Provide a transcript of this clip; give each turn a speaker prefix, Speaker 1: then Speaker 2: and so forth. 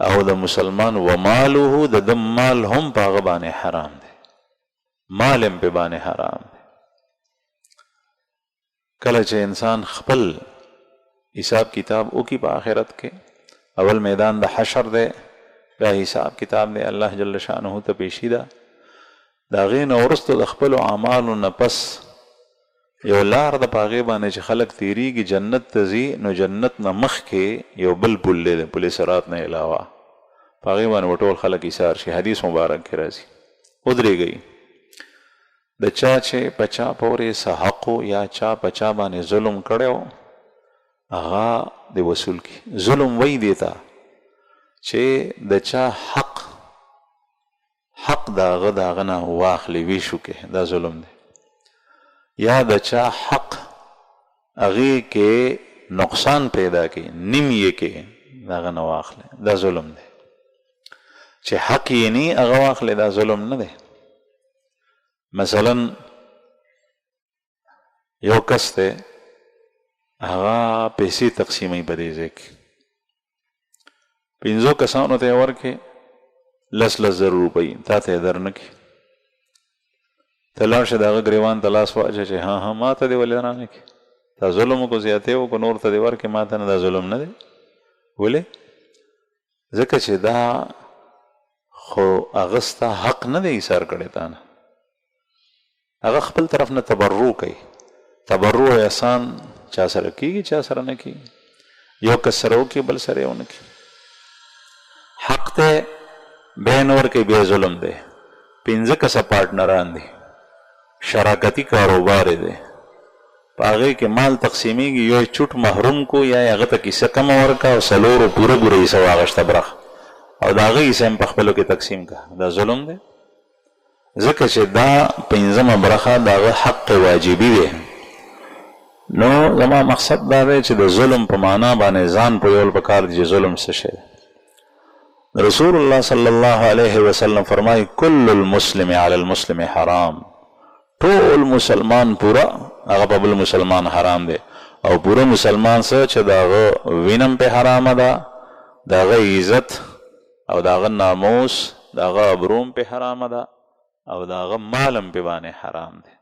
Speaker 1: او د مسلمان ومالوه د دم مال هم په هغه باندې حرام دی، مال هم په باندې حرام دی. کله چې انسان خپل حساب کتاب وکړي په آخرت کې، اول میدان د حشر دی، بیا حساب کتاب دی، الله جل شانه ته پیشي ده. د هغې نه وروسته د خپلو اعمالو نه پس یو لار د په هغې باندې چې خلک تېرېږي جنت ته ځي، نو جنت نه مخکې یو بل پل دی، د پل صراط نه علاوه، په هغې باندې به ټول خلک ایسار شي. حدیث مبارک کې راځي ودرېږئ، د چا چې په چا پورې څه حق یا چا په چا باندې ظلم کړی و هغه د وصول کړي. ظلم وایي دې ته چې د چا حق د هغه نه واخلي، ویشو کې، دا ظلم دی. یا د چا حق هغې کې نقصان پیدا کړي، نیم یې کې د هغه نه واخلي، دا ظلم دی. چې حق یې نی هغه واخلي، دا ظلم نه دی. مثلا یو کس دی هغه پیسې تقسیموي په دې ځای کې، 5 کسانو ته یې ورکړې 10,000 روپۍ، تا ته یې در نه کړي. ته لاړ شه د هغه ګریوان ته لاس واچه چې ها ما ته دې ولې رانه کړي، تا ظلم وکړو، زیاتې وکړو، نور ته دې ورکړې، ما ته نه، دا ظلم نه دی. ولې؟ ځکه چې دا خو هغه ستا حق نه دی ایثار کړی تا نه، هغه خپل طرف نه تبرع کوي. تبرع احسان چا سره کېږي، چا سره نه کېږي. یو کس سره وکړي، بل سره یې ونه کړي. حق ته بیا نه ورکوي، بیا ظلم دی. 5 کسه پارټنران دي، شراکتي کاروبار دی، په هغې کې مال تقسیمیږي، یو یې چوټ محروم کو یا هغه ته کیسه کمه ورکړه او 4 پوره حصه واخیسته برخه، او د هغې حصه هم په خپلو کې تقسیم کړه. دا ظلم دی. ځکه چې دا 5مه برخه د هغه حق واجبي دی. نو زما مقصد دا دی چې د ظلم په معنا باندې ځان پوهول پکار دي چې ظلم څه شی دی. رسول الله صلی الله علیه وسلم فرمایي کل المسلم علی المسلم حرام، ټول مسلمان پورا هغه په بل مسلمان حرام دی، او پورا مسلمان څه چې د هغه وینم په حرامه ده، د هغه عزت او د هغه ناموس، د هغه ابروم په حرامه ده، او د هغه مالم په باندې حرام دی.